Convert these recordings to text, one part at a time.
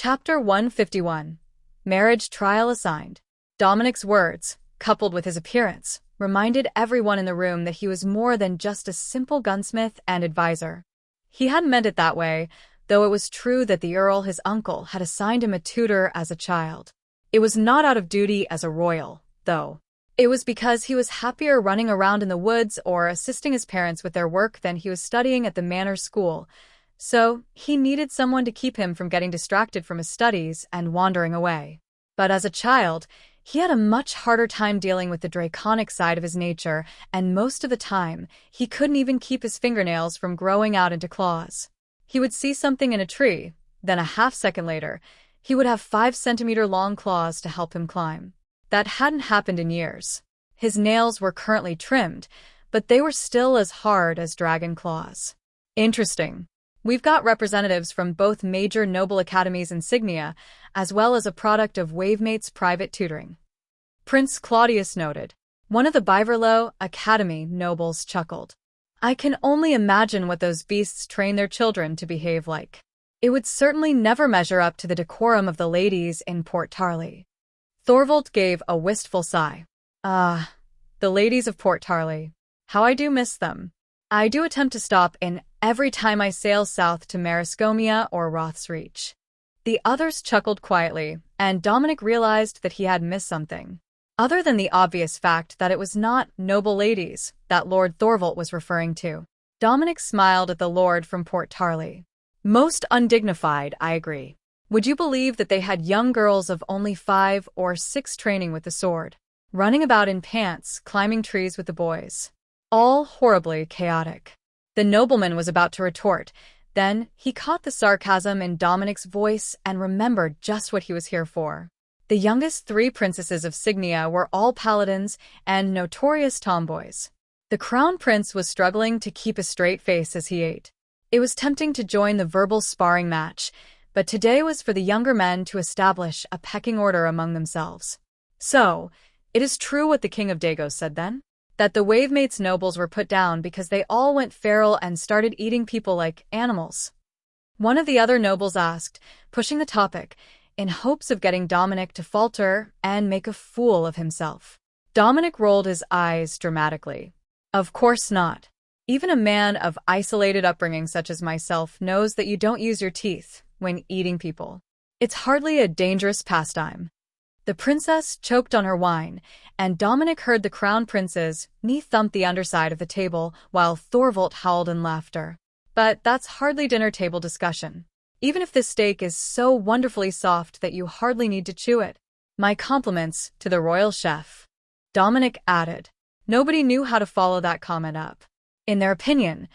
Chapter 151. Marriage Trial Assigned. Dominic's words, coupled with his appearance, reminded everyone in the room that he was more than just a simple gunsmith and advisor. He hadn't meant it that way, though it was true that the Earl, his uncle, had assigned him a tutor as a child. It was not out of duty as a royal, though. It was because he was happier running around in the woods or assisting his parents with their work than he was studying at the manor school. So, he needed someone to keep him from getting distracted from his studies and wandering away. But as a child, he had a much harder time dealing with the draconic side of his nature, and most of the time, he couldn't even keep his fingernails from growing out into claws. He would see something in a tree, then a half-second later, he would have 5-centimeter-long claws to help him climb. That hadn't happened in years. His nails were currently trimmed, but they were still as hard as dragon claws. Interesting. We've got representatives from both major noble academies insignia, as well as a product of Wavemate's private tutoring. Prince Claudius noted. One of the Biverlow Academy nobles chuckled. I can only imagine what those beasts train their children to behave like. It would certainly never measure up to the decorum of the ladies in Port Tarley. Thorvald gave a wistful sigh. Ah, the ladies of Port Tarley. How I do miss them. I do attempt to stop in every time I sail south to Marascomia or Roth's Reach. The others chuckled quietly, and Dominic realized that he had missed something. Other than the obvious fact that it was not noble ladies that Lord Thorvald was referring to. Dominic smiled at the lord from Port Tarley. Most undignified, I agree. Would you believe that they had young girls of only 5 or 6 training with the sword, running about in pants, climbing trees with the boys? All horribly chaotic. The nobleman was about to retort. Then he caught the sarcasm in Dominic's voice and remembered just what he was here for. The youngest 3 princesses of Signia were all paladins and notorious tomboys. The crown prince was struggling to keep a straight face as he ate. It was tempting to join the verbal sparring match, but today was for the younger men to establish a pecking order among themselves. So, it is true what the King of Dagos said then? That the Wavemates nobles were put down because they all went feral and started eating people like animals. One of the other nobles asked, pushing the topic, in hopes of getting Dominic to falter and make a fool of himself. Dominic rolled his eyes dramatically. Of course not. Even a man of isolated upbringing such as myself knows that you don't use your teeth when eating people. It's hardly a dangerous pastime. The princess choked on her wine, and Dominic heard the crown prince's knee thump the underside of the table while Thorvald howled in laughter. But that's hardly dinner table discussion. Even if this steak is so wonderfully soft that you hardly need to chew it. My compliments to the royal chef. Dominic added. Nobody knew how to follow that comment up. In their opinion,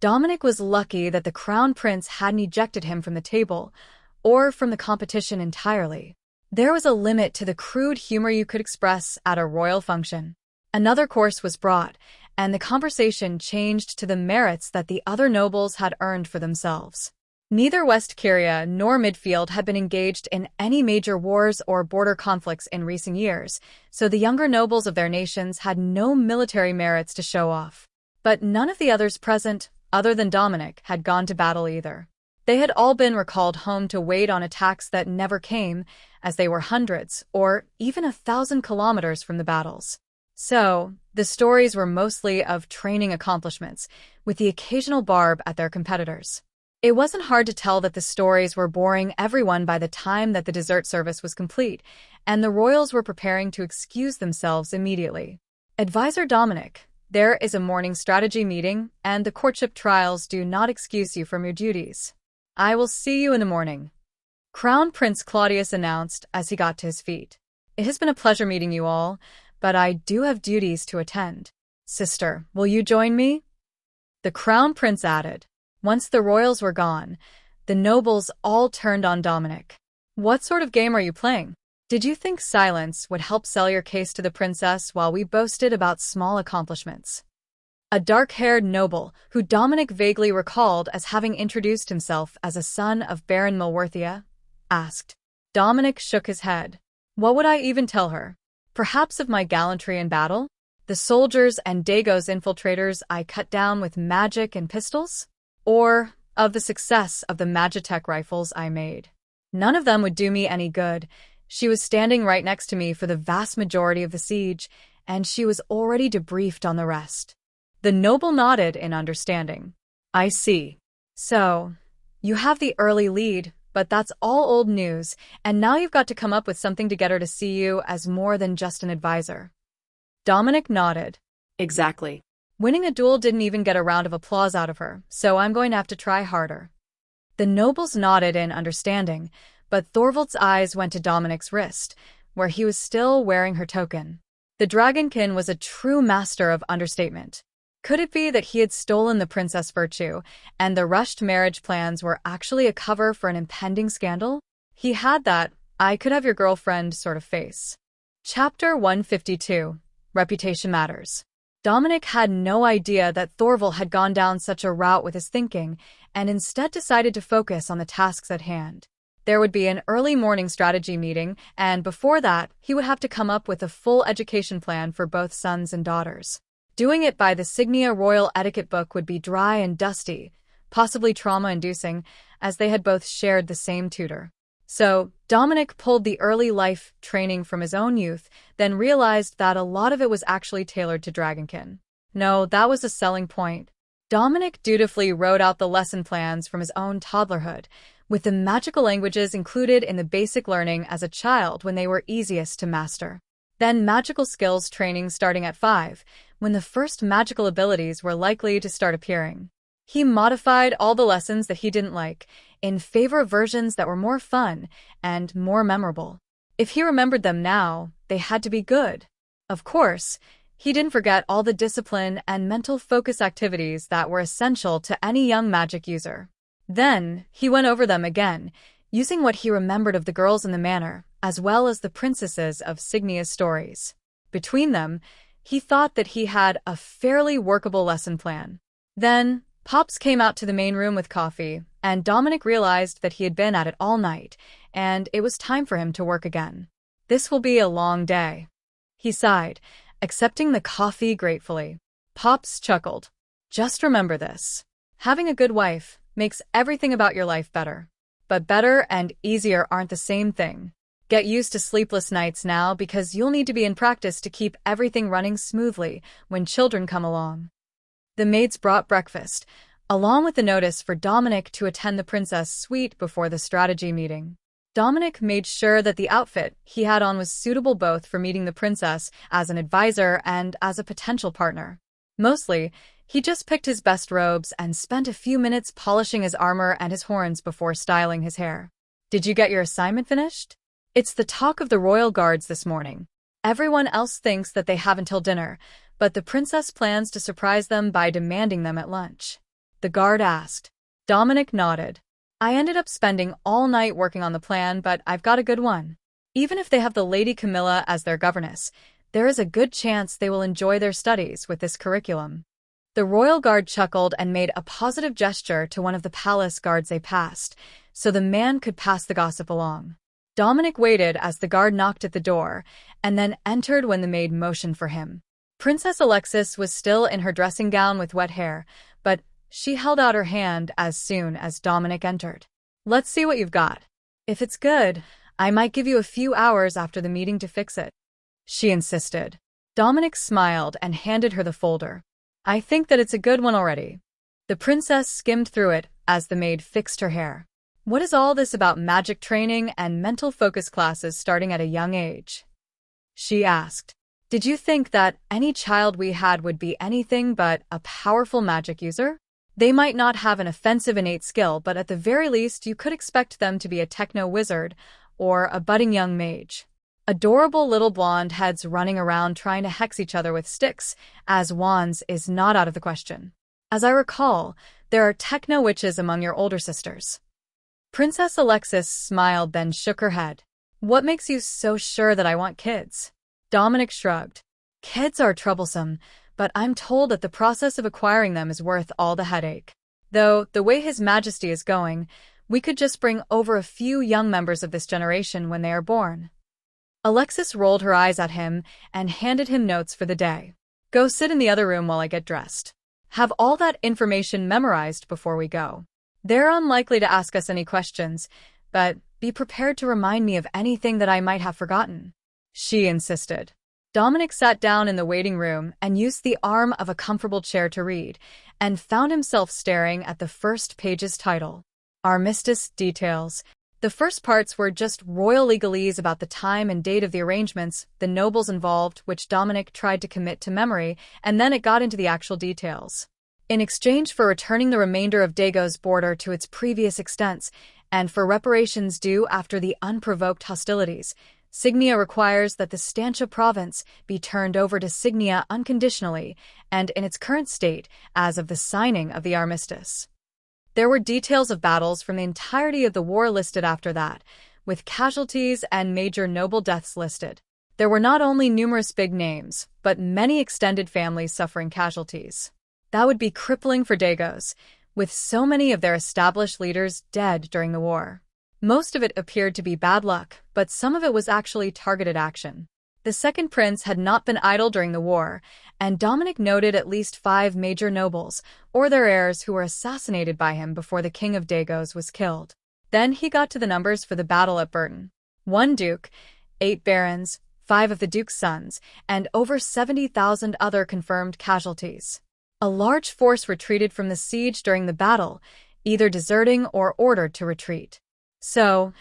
Dominic was lucky that the crown prince hadn't ejected him from the table, or from the competition entirely. There was a limit to the crude humor you could express at a royal function. Another course was brought, and the conversation changed to the merits that the other nobles had earned for themselves. Neither West Kyria nor Midfield had been engaged in any major wars or border conflicts in recent years, so the younger nobles of their nations had no military merits to show off. But none of the others present, other than Dominic, had gone to battle either. They had all been recalled home to wait on attacks that never came, as they were hundreds or even 1,000 kilometers from the battles. So, the stories were mostly of training accomplishments, with the occasional barb at their competitors. It wasn't hard to tell that the stories were boring everyone by the time that the dessert service was complete, and the royals were preparing to excuse themselves immediately. Advisor Dominic, there is a morning strategy meeting, and the courtship trials do not excuse you from your duties. I will see you in the morning. Crown Prince Claudius announced as he got to his feet. It has been a pleasure meeting you all, but I do have duties to attend. Sister, will you join me? The Crown Prince added. Once the royals were gone, the nobles all turned on Dominic. What sort of game are you playing? Did you think silence would help sell your case to the princess while we boasted about small accomplishments? A dark-haired noble, who Dominic vaguely recalled as having introduced himself as a son of Baron Milworthia, asked. Dominic shook his head. What would I even tell her? Perhaps of my gallantry in battle? The soldiers and Dagos infiltrators I cut down with magic and pistols? Or of the success of the Magitech rifles I made? None of them would do me any good. She was standing right next to me for the vast majority of the siege, and she was already debriefed on the rest. The noble nodded in understanding. I see. So, you have the early lead, but that's all old news, and now you've got to come up with something to get her to see you as more than just an advisor. Dominic nodded. Exactly. Winning a duel didn't even get a round of applause out of her, so I'm going to have to try harder. The nobles nodded in understanding, but Thorvald's eyes went to Dominic's wrist, where he was still wearing her token. The dragonkin was a true master of understatement. Could it be that he had stolen the princess virtue, and the rushed marriage plans were actually a cover for an impending scandal? He had that "I could have your girlfriend" sort of face. Chapter 152. Reputation Matters. Dominic had no idea that Thorvald had gone down such a route with his thinking, and instead decided to focus on the tasks at hand. There would be an early morning strategy meeting, and before that, he would have to come up with a full education plan for both sons and daughters. Doing it by the Signia Royal Etiquette book would be dry and dusty, possibly trauma-inducing, as they had both shared the same tutor. So, Dominic pulled the early life training from his own youth, then realized that a lot of it was actually tailored to Dragonkin. No, that was a selling point. Dominic dutifully wrote out the lesson plans from his own toddlerhood, with the magical languages included in the basic learning as a child when they were easiest to master. Then magical skills training starting at 5, when the first magical abilities were likely to start appearing. He modified all the lessons that he didn't like, in favor of versions that were more fun and more memorable. If he remembered them now, they had to be good. Of course, he didn't forget all the discipline and mental focus activities that were essential to any young magic user. Then, he went over them again, using what he remembered of the girls in the manor, as well as the princesses of Signia's stories. Between them, he thought that he had a fairly workable lesson plan. Then, Pops came out to the main room with coffee, and Dominic realized that he had been at it all night, and it was time for him to work again. This will be a long day. He sighed, accepting the coffee gratefully. Pops chuckled. Just remember this. Having a good wife makes everything about your life better. But better and easier aren't the same thing. Get used to sleepless nights now because you'll need to be in practice to keep everything running smoothly when children come along. The maids brought breakfast, along with the notice for Dominic to attend the princess suite before the strategy meeting. Dominic made sure that the outfit he had on was suitable both for meeting the princess as an advisor and as a potential partner. Mostly, he just picked his best robes and spent a few minutes polishing his armor and his horns before styling his hair. Did you get your assignment finished? It's the talk of the royal guards this morning. Everyone else thinks that they have until dinner, but the princess plans to surprise them by demanding them at lunch. The guard asked. Dominic nodded. I ended up spending all night working on the plan, but I've got a good one. Even if they have the Lady Camilla as their governess, there is a good chance they will enjoy their studies with this curriculum. The royal guard chuckled and made a positive gesture to one of the palace guards they passed, so the man could pass the gossip along. Dominic waited as the guard knocked at the door, and then entered when the maid motioned for him. Princess Alexis was still in her dressing gown with wet hair, but she held out her hand as soon as Dominic entered. Let's see what you've got. If it's good, I might give you a few hours after the meeting to fix it. She insisted. Dominic smiled and handed her the folder. I think that it's a good one already. The princess skimmed through it as the maid fixed her hair. What is all this about magic training and mental focus classes starting at a young age? She asked. Did you think that any child we had would be anything but a powerful magic user? They might not have an offensive innate skill, but at the very least you could expect them to be a techno-wizard or a budding young mage. Adorable little blonde heads running around trying to hex each other with sticks as wands is not out of the question. As I recall, there are techno-witches among your older sisters. Princess Alexis smiled, then shook her head. What makes you so sure that I want kids? Dominic shrugged. Kids are troublesome, but I'm told that the process of acquiring them is worth all the headache. Though, the way His Majesty is going, we could just bring over a few young members of this generation when they are born. Alexis rolled her eyes at him and handed him notes for the day. Go sit in the other room while I get dressed. Have all that information memorized before we go. They're unlikely to ask us any questions, but Be prepared to remind me of anything that I might have forgotten," she insisted. Dominic sat down in the waiting room and used the arm of a comfortable chair to read, and found himself staring at the first page's title. Armistice Details. The first parts were just royal legalese about the time and date of the arrangements, the nobles involved, which Dominic tried to commit to memory, and then it got into the actual details. In exchange for returning the remainder of Dago's border to its previous extents, and for reparations due after the unprovoked hostilities, Signia requires that the Stantia province be turned over to Signia unconditionally and in its current state as of the signing of the armistice. There were details of battles from the entirety of the war listed after that, with casualties and major noble deaths listed. There were not only numerous big names, but many extended families suffering casualties. That would be crippling for Dagos, with so many of their established leaders dead during the war. Most of it appeared to be bad luck, but some of it was actually targeted action. The second prince had not been idle during the war, and Dominic noted at least 5 major nobles, or their heirs, who were assassinated by him before the king of Dagos was killed. Then he got to the numbers for the battle at Burton. 1 duke, 8 barons, 5 of the duke's sons, and over 70,000 other confirmed casualties. A large force retreated from the siege during the battle, either deserting or ordered to retreat. So,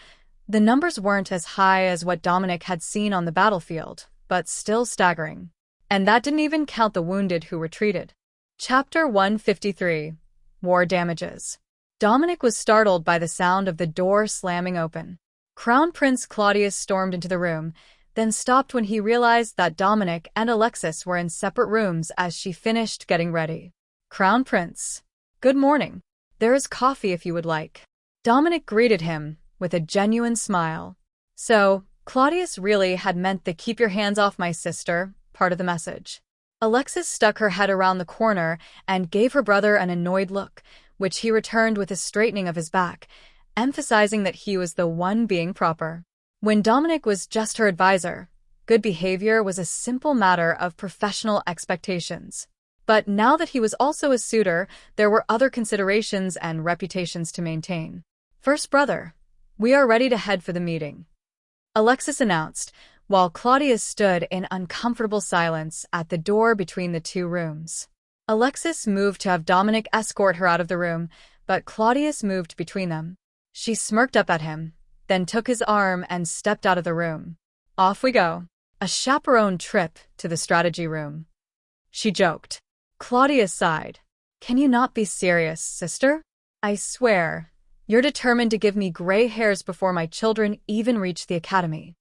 the numbers weren't as high as what Dominic had seen on the battlefield, but still staggering. And that didn't even count the wounded who retreated. Chapter 153. War Damages. Dominic was startled by the sound of the door slamming open. Crown Prince Claudius stormed into the room, then stopped when he realized that Dominic and Alexis were in separate rooms as she finished getting ready. "Crown Prince. Good morning. There is coffee if you would like." Dominic greeted him with a genuine smile. So, Claudius really had meant the "keep your hands off my sister" part of the message. Alexis stuck her head around the corner and gave her brother an annoyed look, which he returned with a straightening of his back, emphasizing that he was the one being proper. When Dominic was just her advisor, good behavior was a simple matter of professional expectations. But now that he was also a suitor, there were other considerations and reputations to maintain. "First brother, we are ready to head for the meeting," Alexis announced, while Claudius stood in uncomfortable silence at the door between the 2 rooms. Alexis moved to have Dominic escort her out of the room, but Claudius moved between them. She smirked up at him, then took his arm and stepped out of the room. "Off we go. A chaperone trip to the strategy room," she joked. Claudius sighed. "Can you not be serious, sister? I swear, you're determined to give me gray hairs before my children even reach the academy."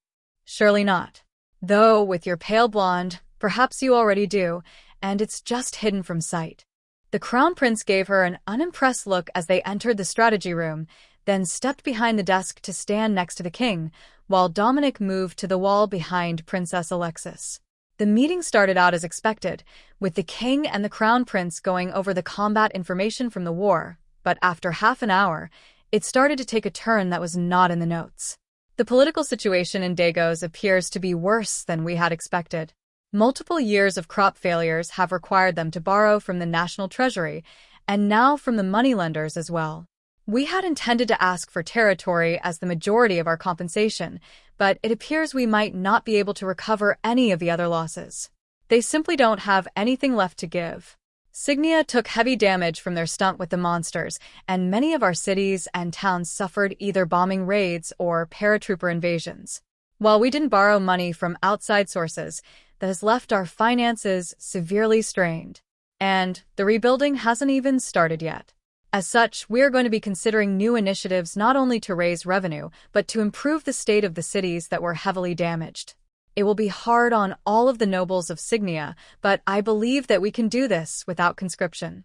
"Surely not. Though, with your pale blonde, perhaps you already do, and it's just hidden from sight." The Crown Prince gave her an unimpressed look as they entered the strategy room, then stepped behind the desk to stand next to the king, while Dominic moved to the wall behind Princess Alexis. The meeting started out as expected, with the king and the Crown Prince going over the combat information from the war, but after half an hour, it started to take a turn that was not in the notes. The political situation in Dagos appears to be worse than we had expected. Multiple years of crop failures have required them to borrow from the national treasury, and now from the moneylenders as well. We had intended to ask for territory as the majority of our compensation, but it appears we might not be able to recover any of the other losses. They simply don't have anything left to give. Signia took heavy damage from their stunt with the monsters, and many of our cities and towns suffered either bombing raids or paratrooper invasions. While we didn't borrow money from outside sources, that has left our finances severely strained. And the rebuilding hasn't even started yet. As such, we are going to be considering new initiatives not only to raise revenue, but to improve the state of the cities that were heavily damaged. It will be hard on all of the nobles of Signia, but I believe that we can do this without conscription,"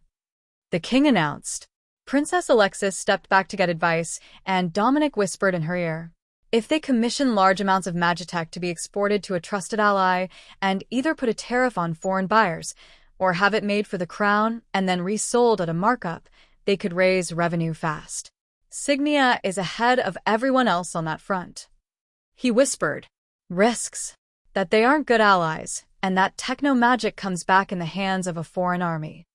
the king announced. Princess Alexis stepped back to get advice, and Dominic whispered in her ear. "If they commission large amounts of magitech to be exported to a trusted ally, and either put a tariff on foreign buyers, or have it made for the crown and then resold at a markup, they could raise revenue fast. Signia is ahead of everyone else on that front," he whispered. "Risks. That they aren't good allies, and that techno-magic comes back in the hands of a foreign army,"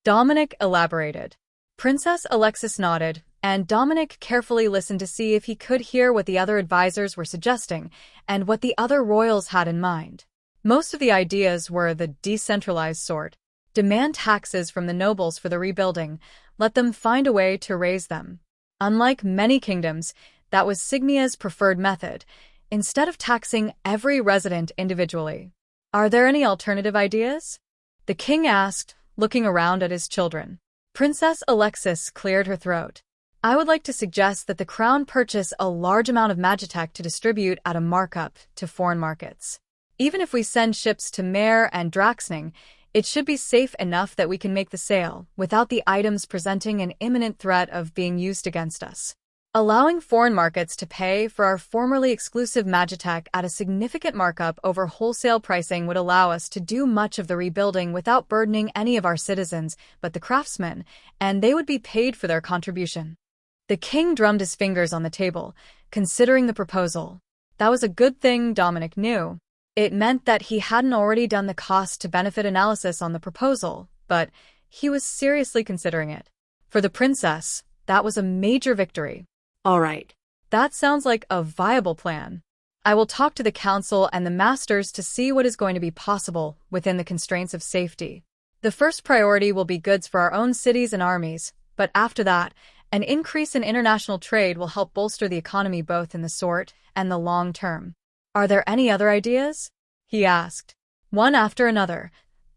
Dominic elaborated. Princess Alexis nodded, and Dominic carefully listened to see if he could hear what the other advisors were suggesting and what the other royals had in mind. Most of the ideas were the decentralized sort. Demand taxes from the nobles for the rebuilding, let them find a way to raise them. Unlike many kingdoms, that was Sigmia's preferred method, instead of taxing every resident individually. Are there any alternative ideas? The king asked, looking around at his children. Princess Alexis cleared her throat. I would like to suggest that the crown purchase a large amount of magitech to distribute at a markup to foreign markets. Even if we send ships to Heir and Draxning, it should be safe enough that we can make the sale without the items presenting an imminent threat of being used against us. Allowing foreign markets to pay for our formerly exclusive magitech at a significant markup over wholesale pricing would allow us to do much of the rebuilding without burdening any of our citizens but the craftsmen, and they would be paid for their contribution. The king drummed his fingers on the table, considering the proposal. That was a good thing Dominic knew. It meant that he hadn't already done the cost-to-benefit analysis on the proposal, but he was seriously considering it. For the princess, that was a major victory. All right. That sounds like a viable plan. I will talk to the council and the masters to see what is going to be possible within the constraints of safety. The first priority will be goods for our own cities and armies, but after that, an increase in international trade will help bolster the economy both in the short and the long term. Are there any other ideas? He asked. One after another,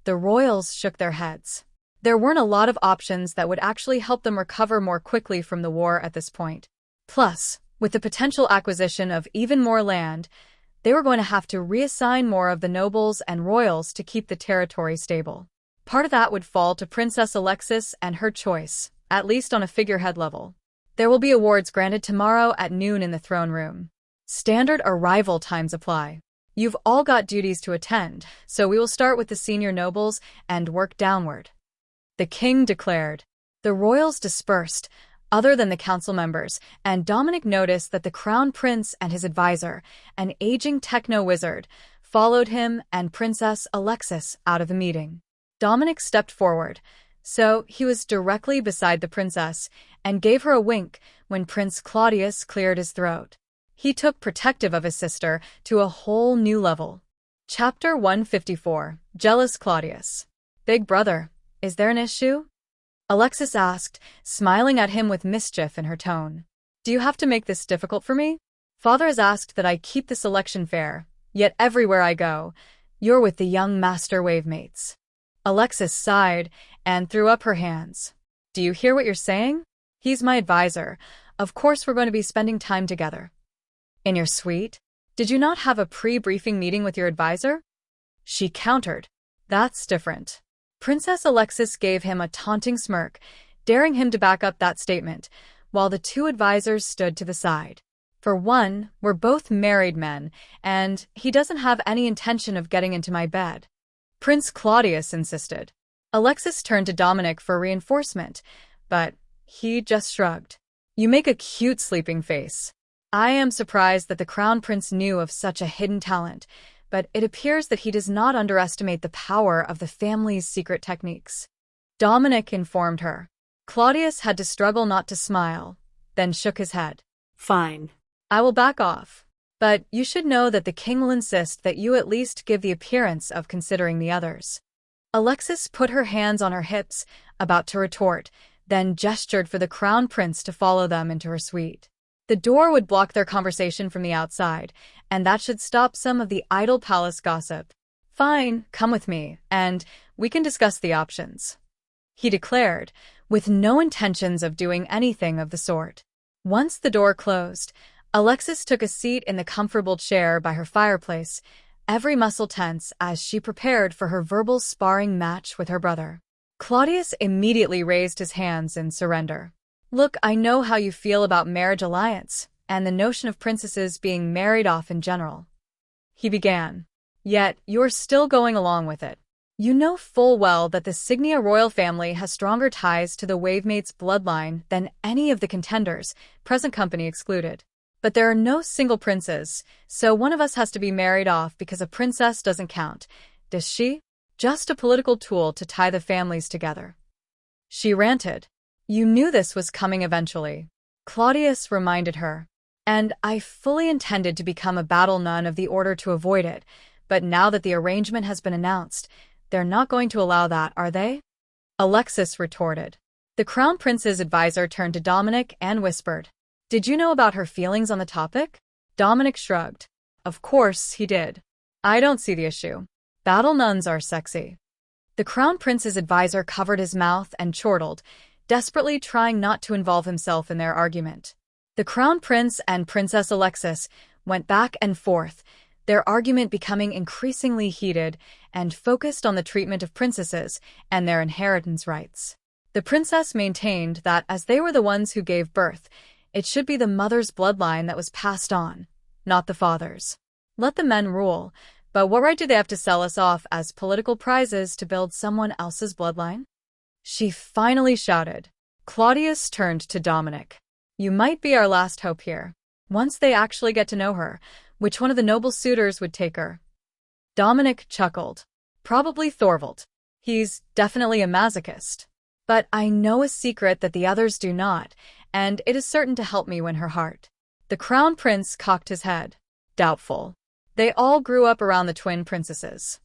the royals shook their heads. There weren't a lot of options that would actually help them recover more quickly from the war at this point. Plus, with the potential acquisition of even more land, they were going to have to reassign more of the nobles and royals to keep the territory stable. Part of that would fall to Princess Alexis and her choice, at least on a figurehead level. There will be awards granted tomorrow at noon in the throne room. Standard arrival times apply. You've all got duties to attend, so we will start with the senior nobles and work downward. The king declared. The royals dispersed, other than the council members, and Dominic noticed that the crown prince and his advisor, an aging techno-wizard, followed him and Princess Alexis out of the meeting. Dominic stepped forward, so he was directly beside the princess, and gave her a wink when Prince Claudius cleared his throat. He took protective of his sister to a whole new level. Chapter 154. Jealous Claudius. Big brother, is there an issue? Alexis asked, smiling at him with mischief in her tone. Do you have to make this difficult for me? Father has asked that I keep this election fair, yet everywhere I go, you're with the young master wavemates. Alexis sighed and threw up her hands. Do you hear what you're saying? He's my advisor. Of course we're going to be spending time together. In your suite? Did you not have a pre-briefing meeting with your advisor? She countered. That's different. Princess Alexis gave him a taunting smirk, daring him to back up that statement, while the two advisors stood to the side. For one, we're both married men, and he doesn't have any intention of getting into my bed. Prince Claudius insisted. Alexis turned to Dominic for reinforcement, but he just shrugged. You make a cute sleeping face. I am surprised that the crown prince knew of such a hidden talent, but it appears that he does not underestimate the power of the family's secret techniques. Dominic informed her. Claudius had to struggle not to smile, then shook his head. Fine. I will back off. But you should know that the king will insist that you at least give the appearance of considering the others. Alexis put her hands on her hips, about to retort, then gestured for the crown prince to follow them into her suite. The door would block their conversation from the outside, and that should stop some of the idle palace gossip. Fine, come with me, and we can discuss the options, he declared, with no intentions of doing anything of the sort. Once the door closed, Alexis took a seat in the comfortable chair by her fireplace, every muscle tense as she prepared for her verbal sparring match with her brother. Claudius immediately raised his hands in surrender. Look, I know how you feel about marriage alliance, and the notion of princesses being married off in general. He began. Yet, you're still going along with it. You know full well that the Signia royal family has stronger ties to the Wavemates bloodline than any of the contenders, present company excluded. But there are no single princes, so one of us has to be married off because a princess doesn't count, does she? Just a political tool to tie the families together. She ranted. You knew this was coming eventually, Claudius reminded her. And I fully intended to become a battle nun of the order to avoid it, but now that the arrangement has been announced, they're not going to allow that, are they? Alexis retorted. The Crown Prince's advisor turned to Dominic and whispered, "Did you know about her feelings on the topic?" Dominic shrugged. Of course he did. I don't see the issue. Battle nuns are sexy. The Crown Prince's advisor covered his mouth and chortled, desperately trying not to involve himself in their argument. The Crown Prince and Princess Alexis went back and forth, their argument becoming increasingly heated and focused on the treatment of princesses and their inheritance rights. The princess maintained that as they were the ones who gave birth, it should be the mother's bloodline that was passed on, not the father's. Let the men rule, but what right do they have to sell us off as political prizes to build someone else's bloodline? She finally shouted. Claudius turned to Dominic. You might be our last hope here. Once they actually get to know her, which one of the noble suitors would take her? Dominic chuckled. Probably Thorvald. He's definitely a masochist. But I know a secret that the others do not, and it is certain to help me win her heart. The Crown Prince cocked his head. Doubtful. They all grew up around the twin princesses.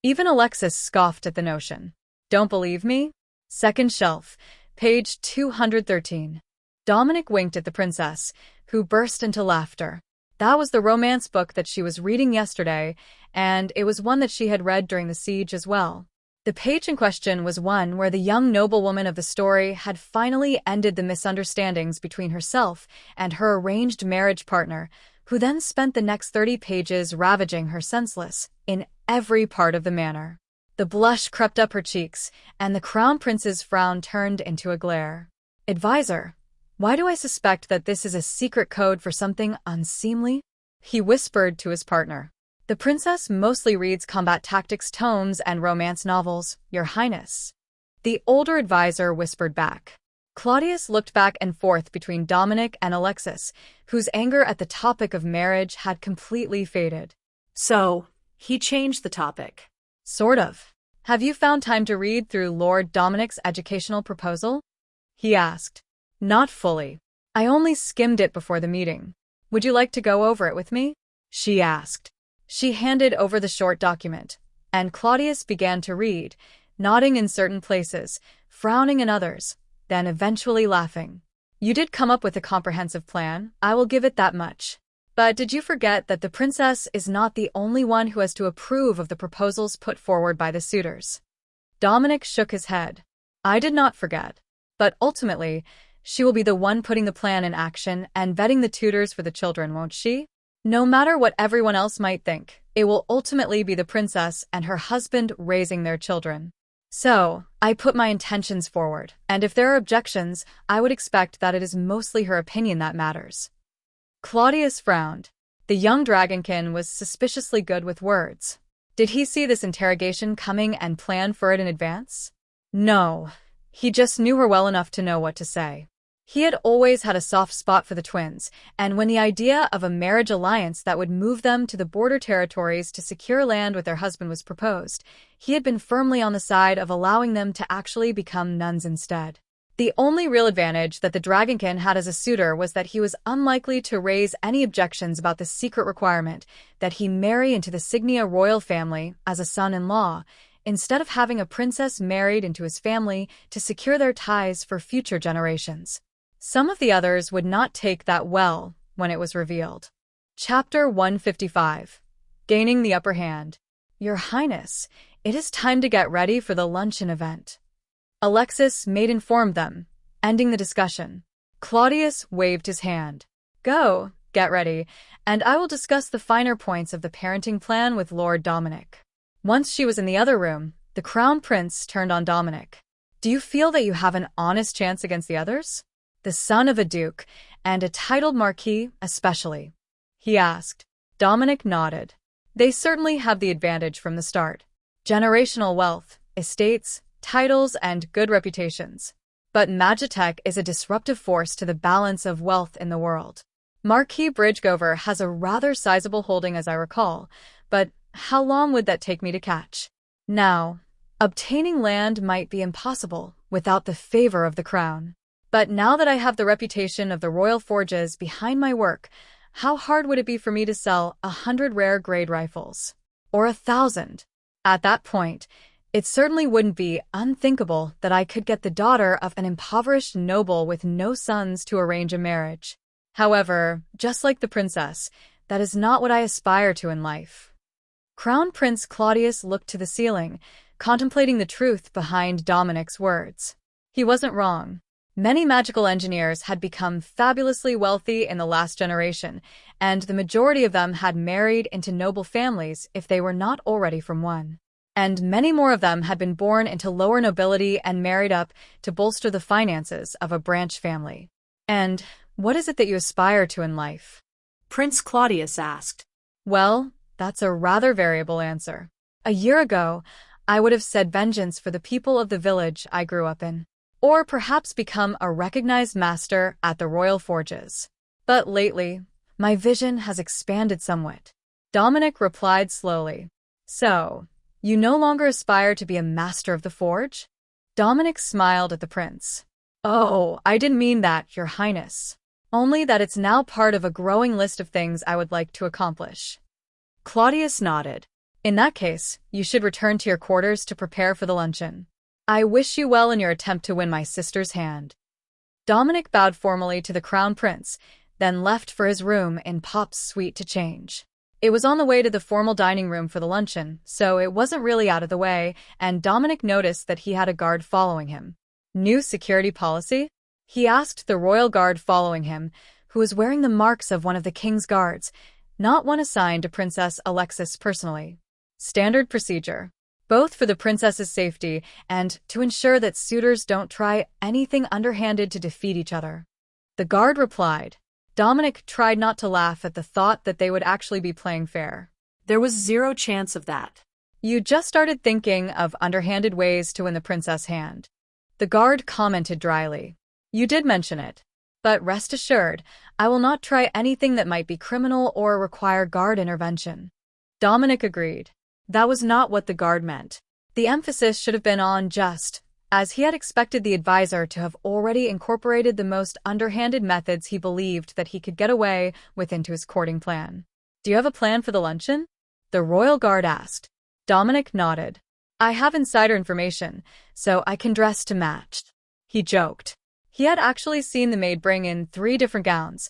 Even Alexis scoffed at the notion. Don't believe me? Second shelf, page 213. Dominic winked at the princess, who burst into laughter. That was the romance book that she was reading yesterday, and it was one that she had read during the siege as well. The page in question was one where the young noblewoman of the story had finally ended the misunderstandings between herself and her arranged marriage partner, who then spent the next 30 pages ravaging her senseless in every part of the manor. The blush crept up her cheeks, and the Crown Prince's frown turned into a glare. Advisor, why do I suspect that this is a secret code for something unseemly? He whispered to his partner. The princess mostly reads combat tactics tomes and romance novels, Your Highness. The older advisor whispered back. Claudius looked back and forth between Dominic and Alexis, whose anger at the topic of marriage had completely faded. So, he changed the topic. Sort of. Have you found time to read through Lord Dominic's educational proposal? He asked. Not fully. I only skimmed it before the meeting. Would you like to go over it with me? She asked. She handed over the short document, and Claudius began to read, nodding in certain places, frowning in others, then eventually laughing. You did come up with a comprehensive plan, I will give it that much. But did you forget that the princess is not the only one who has to approve of the proposals put forward by the suitors? Dominic shook his head. I did not forget. But ultimately, she will be the one putting the plan in action and vetting the tutors for the children, won't she? No matter what everyone else might think, it will ultimately be the princess and her husband raising their children. So, I put my intentions forward, and if there are objections, I would expect that it is mostly her opinion that matters. Claudius frowned. The young dragonkin was suspiciously good with words. Did he see this interrogation coming and plan for it in advance? No. He just knew her well enough to know what to say. He had always had a soft spot for the twins, and when the idea of a marriage alliance that would move them to the border territories to secure land with their husband was proposed, he had been firmly on the side of allowing them to actually become nuns instead. The only real advantage that the dragonkin had as a suitor was that he was unlikely to raise any objections about the secret requirement that he marry into the Signia royal family as a son-in-law, instead of having a princess married into his family to secure their ties for future generations. Some of the others would not take that well when it was revealed. Chapter 155. Gaining the Upper Hand. Your Highness, it is time to get ready for the luncheon event. Alexis maid informed them, ending the discussion. Claudius waved his hand. Go, get ready, and I will discuss the finer points of the parenting plan with Lord Dominic. Once she was in the other room, the Crown Prince turned on Dominic. Do you feel that you have an honest chance against the others? The son of a duke, and a titled marquis especially? He asked. Dominic nodded. They certainly have the advantage from the start. Generational wealth, estates, titles, and good reputations. But Magitech is a disruptive force to the balance of wealth in the world. Marquis Bridgegover has a rather sizable holding as I recall, but how long would that take me to catch? Now, Obtaining land might be impossible without the favor of the crown. But now that I have the reputation of the royal forges behind my work, how hard would it be for me to sell 100 rare grade rifles? Or 1,000? At that point, it certainly wouldn't be unthinkable that I could get the daughter of an impoverished noble with no sons to arrange a marriage. However, just like the princess, that is not what I aspire to in life. Crown Prince Claudius looked to the ceiling, contemplating the truth behind Dominic's words. He wasn't wrong. Many magical engineers had become fabulously wealthy in the last generation, and the majority of them had married into noble families if they were not already from one. And many more of them had been born into lower nobility and married up to bolster the finances of a branch family. And what is it that you aspire to in life? Prince Claudius asked. Well, that's a rather variable answer. A year ago, I would have said vengeance for the people of the village I grew up in, or perhaps become a recognized master at the royal forges. But lately, my vision has expanded somewhat. Dominic replied slowly. So, you no longer aspire to be a master of the forge? Dominic smiled at the prince. Oh, I didn't mean that, Your Highness. Only that it's now part of a growing list of things I would like to accomplish. Claudius nodded. In that case, you should return to your quarters to prepare for the luncheon. I wish you well in your attempt to win my sister's hand. Dominic bowed formally to the crown prince, then left for his room in Pop's suite to change. It was on the way to the formal dining room for the luncheon, so it wasn't really out of the way, and Dominic noticed that he had a guard following him. New security policy? He asked the royal guard following him, who was wearing the marks of one of the king's guards, not one assigned to Princess Alexis personally. Standard procedure. Both for the princess's safety and to ensure that suitors don't try anything underhanded to defeat each other. The guard replied. Dominic tried not to laugh at the thought that they would actually be playing fair. There was zero chance of that. You just started thinking of underhanded ways to win the princess' hand. The guard commented dryly. You did mention it. But rest assured, I will not try anything that might be criminal or require guard intervention. Dominic agreed. That was not what the guard meant. The emphasis should have been on just, as he had expected the advisor to have already incorporated the most underhanded methods he believed that he could get away with into his courting plan. Do you have a plan for the luncheon? The royal guard asked. Dominic nodded. I have insider information, so I can dress to match. He joked. He had actually seen the maid bring in 3 different gowns,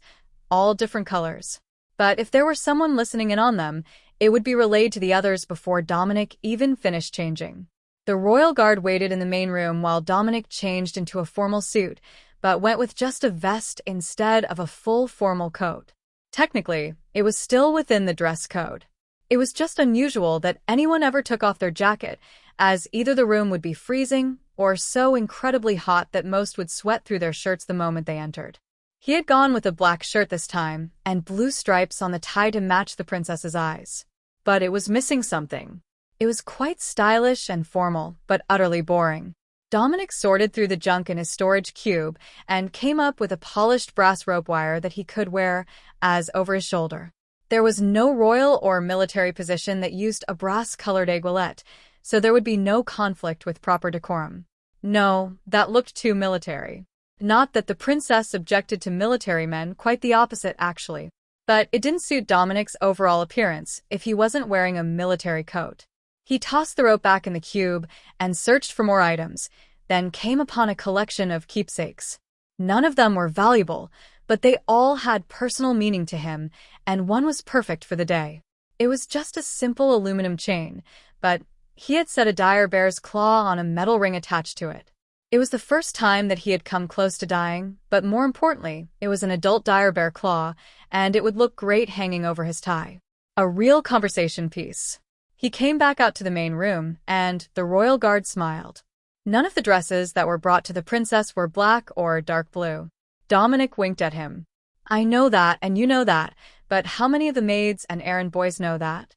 all different colors. But if there were someone listening in on them, it would be relayed to the others before Dominic even finished changing. The royal guard waited in the main room while Dominic changed into a formal suit, but went with just a vest instead of a full formal coat. Technically, it was still within the dress code. It was just unusual that anyone ever took off their jacket, as either the room would be freezing or so incredibly hot that most would sweat through their shirts the moment they entered. He had gone with a black shirt this time, and blue stripes on the tie to match the princess's eyes. But it was missing something. It was quite stylish and formal, but utterly boring. Dominic sorted through the junk in his storage cube and came up with a polished brass rope wire that he could wear as over his shoulder. There was no royal or military position that used a brass-colored aiguillette, so there would be no conflict with proper decorum. No, that looked too military. Not that the princess objected to military men, quite the opposite, actually. But it didn't suit Dominic's overall appearance if he wasn't wearing a military coat. He tossed the rope back in the cube and searched for more items, then came upon a collection of keepsakes. None of them were valuable, but they all had personal meaning to him, and one was perfect for the day. It was just a simple aluminum chain, but he had set a dire bear's claw on a metal ring attached to it. It was the first time that he had come close to dying, but more importantly, it was an adult dire bear claw, and it would look great hanging over his tie. A real conversation piece. He came back out to the main room, and the royal guard smiled. None of the dresses that were brought to the princess were black or dark blue. Dominic winked at him. I know that, and you know that, but how many of the maids and errand boys know that?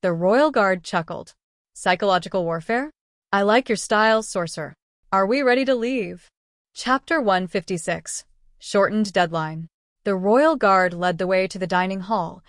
The royal guard chuckled. Psychological warfare? I like your style, sorcerer. Are we ready to leave? Chapter 156. Shortened Deadline. The royal guard led the way to the dining hall,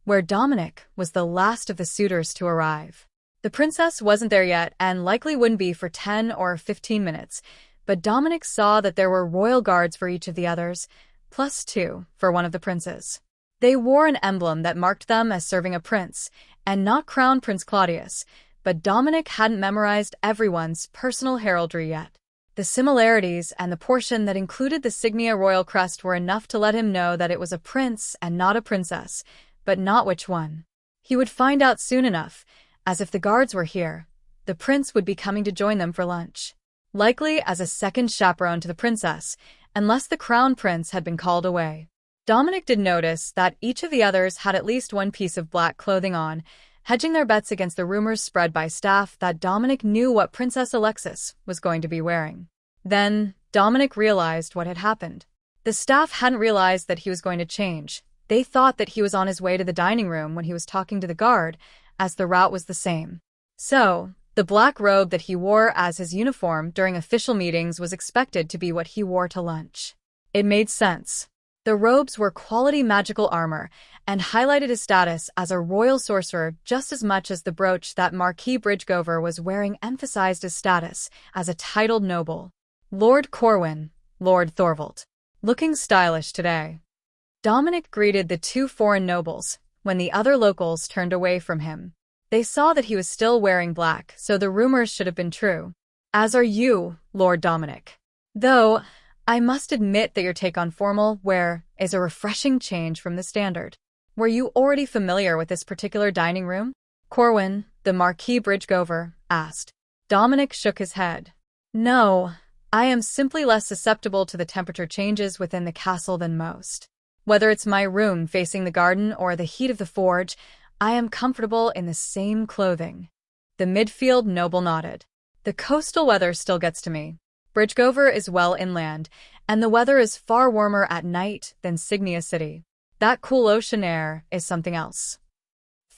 where Dominic was the last of the suitors to arrive. The princess wasn't there yet and likely wouldn't be for 10 or 15 minutes, but Dominic saw that there were royal guards for each of the others, plus 2 for one of the princes. They wore an emblem that marked them as serving a prince, and not Crown Prince Claudius, but Dominic hadn't memorized everyone's personal heraldry yet. The similarities and the portion that included the Signia royal crest were enough to let him know that it was a prince and not a princess, but not which one. He would find out soon enough, as if the guards were here, the prince would be coming to join them for lunch. Likely as a second chaperone to the princess, unless the crown prince had been called away. Dominic did notice that each of the others had at least one piece of black clothing on, hedging their bets against the rumors spread by staff that Dominic knew what Princess Alexis was going to be wearing. Then, Dominic realized what had happened. The staff hadn't realized that he was going to change. They thought that he was on his way to the dining room when he was talking to the guard, as the route was the same. So, the black robe that he wore as his uniform during official meetings was expected to be what he wore to lunch. It made sense. The robes were quality magical armor and highlighted his status as a royal sorcerer just as much as the brooch that Marquis Bridgegover was wearing emphasized his status as a titled noble. Lord Corwin, Lord Thorvald. Looking stylish today. Dominic greeted the 2 foreign nobles when the other locals turned away from him. They saw that he was still wearing black, so the rumors should have been true. As are you, Lord Dominic. Though, I must admit that your take on formal wear is a refreshing change from the standard. Were you already familiar with this particular dining room? Corwin, the Marquis Bridgegover, asked. Dominic shook his head. No, I am simply less susceptible to the temperature changes within the castle than most. Whether it's my room facing the garden or the heat of the forge, I am comfortable in the same clothing. The midfield noble nodded. The coastal weather still gets to me. Bridgegover is well inland, and the weather is far warmer at night than Signia City. That cool ocean air is something else.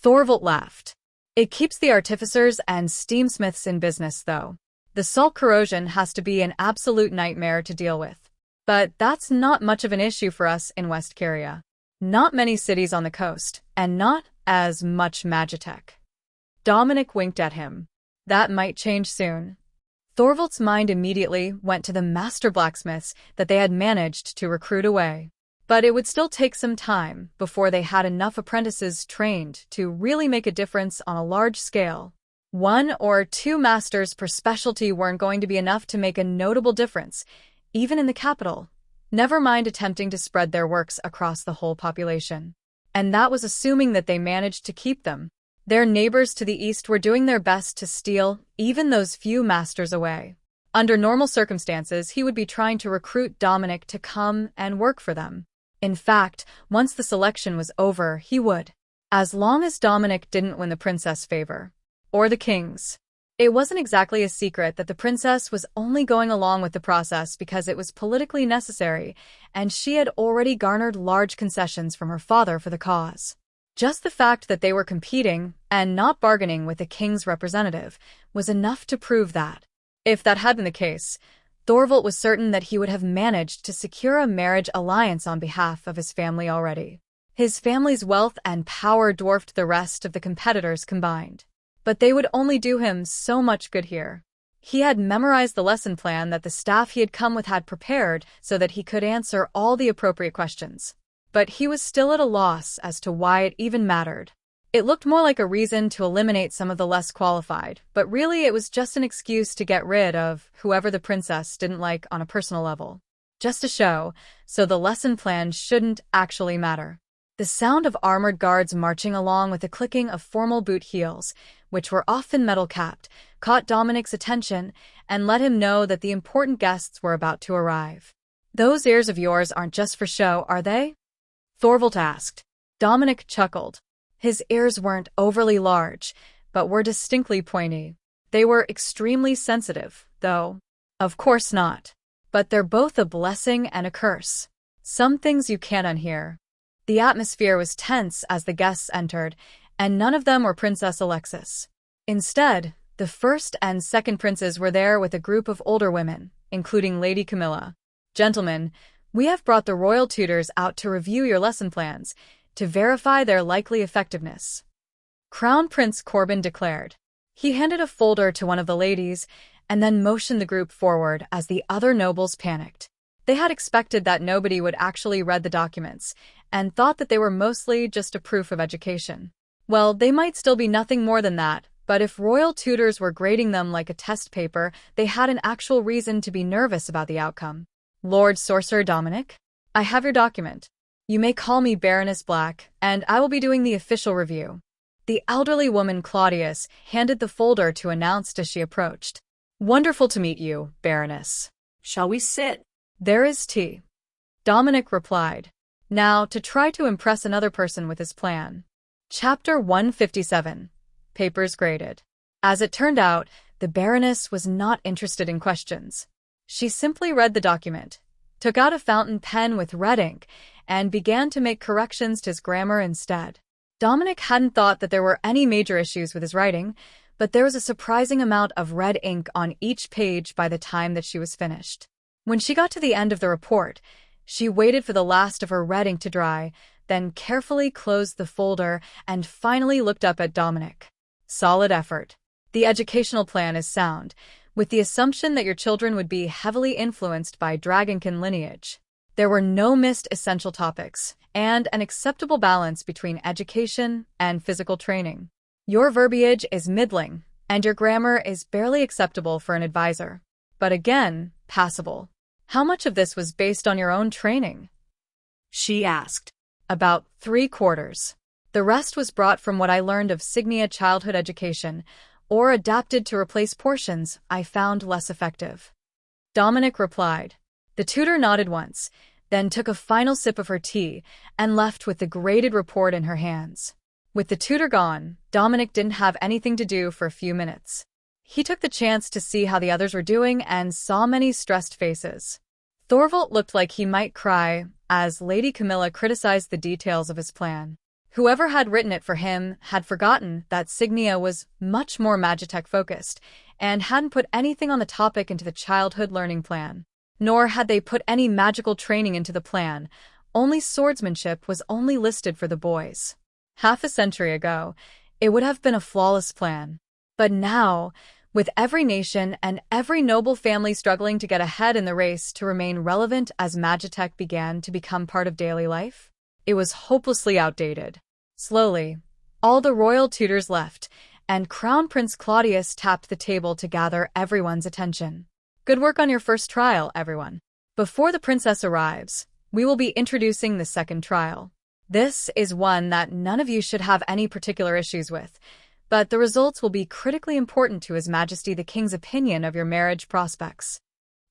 Thorvald laughed. It keeps the artificers and steamsmiths in business, though. The salt corrosion has to be an absolute nightmare to deal with. But that's not much of an issue for us in West Caria. Not many cities on the coast, and not as much Magitech. Dominic winked at him. That might change soon. Thorvald's mind immediately went to the master blacksmiths that they had managed to recruit away. But it would still take some time before they had enough apprentices trained to really make a difference on a large scale. 1 or 2 masters per specialty weren't going to be enough to make a notable difference, even in the capital. Never mind attempting to spread their works across the whole population. And that was assuming that they managed to keep them. Their neighbors to the east were doing their best to steal even those few masters away. Under normal circumstances, he would be trying to recruit Dominic to come and work for them. In fact, once the selection was over, he would. As long as Dominic didn't win the princess' favor. Or the king's. It wasn't exactly a secret that the princess was only going along with the process because it was politically necessary, and she had already garnered large concessions from her father for the cause. Just the fact that they were competing and not bargaining with the king's representative was enough to prove that. If that had been the case, Thorvald was certain that he would have managed to secure a marriage alliance on behalf of his family already. His family's wealth and power dwarfed the rest of the competitors combined. But they would only do him so much good here. He had memorized the lesson plan that the staff he had come with had prepared so that he could answer all the appropriate questions. But he was still at a loss as to why it even mattered. It looked more like a reason to eliminate some of the less qualified, but really it was just an excuse to get rid of whoever the princess didn't like on a personal level. Just a show, so the lesson plan shouldn't actually matter. The sound of armored guards marching along with the clicking of formal boot heels, which were often metal-capped, caught Dominic's attention and let him know that the important guests were about to arrive. Those ears of yours aren't just for show, are they? Thorvald asked. Dominic chuckled. His ears weren't overly large, but were distinctly pointy. They were extremely sensitive, though. Of course not. But they're both a blessing and a curse. Some things you can't unhear. The atmosphere was tense as the guests entered, and none of them were Princess Alexis. Instead, the first and second princes were there with a group of older women, including Lady Camilla. Gentlemen, we have brought the royal tutors out to review your lesson plans, to verify their likely effectiveness. Crown Prince Corbin declared. He handed a folder to one of the ladies and then motioned the group forward as the other nobles panicked. They had expected that nobody would actually read the documents and thought that they were mostly just a proof of education. Well, they might still be nothing more than that, but if royal tutors were grading them like a test paper, they had an actual reason to be nervous about the outcome. Lord Sorcerer Dominic, I have your document. You may call me Baroness Black, and I will be doing the official review. The elderly woman Claudius handed the folder to announce as she approached. Wonderful to meet you, Baroness. Shall we sit? There is tea. Dominic replied. Now, to try to impress another person with his plan. Chapter 157. Papers graded. As it turned out, the Baroness was not interested in questions. She simply read the document, took out a fountain pen with red ink, and began to make corrections to his grammar instead. Dominic hadn't thought that there were any major issues with his writing, but there was a surprising amount of red ink on each page by the time that she was finished. When she got to the end of the report, she waited for the last of her red ink to dry, then carefully closed the folder and finally looked up at Dominic. Solid effort. The educational plan is sound, with the assumption that your children would be heavily influenced by Dragonkin lineage. There were no missed essential topics, and an acceptable balance between education and physical training. Your verbiage is middling, and your grammar is barely acceptable for an advisor. But again, passable. How much of this was based on your own training? She asked. About 3/4. The rest was brought from what I learned of Signia childhood education, or adapted to replace portions I found less effective. Dominic replied. The tutor nodded once, then took a final sip of her tea and left with the graded report in her hands. With the tutor gone, Dominic didn't have anything to do for a few minutes. He took the chance to see how the others were doing and saw many stressed faces. Thorvald looked like he might cry as Lady Camilla criticized the details of his plan. Whoever had written it for him had forgotten that Signia was much more Magitech-focused and hadn't put anything on the topic into the childhood learning plan. Nor had they put any magical training into the plan. Only swordsmanship was only listed for the boys. Half a century ago, it would have been a flawless plan. But now, with every nation and every noble family struggling to get ahead in the race to remain relevant as Magitech began to become part of daily life, it was hopelessly outdated. Slowly, all the royal tutors left, and Crown Prince Claudius tapped the table to gather everyone's attention. Good work on your first trial, everyone. Before the princess arrives, we will be introducing the second trial. This is one that none of you should have any particular issues with, but the results will be critically important to His Majesty the King's opinion of your marriage prospects.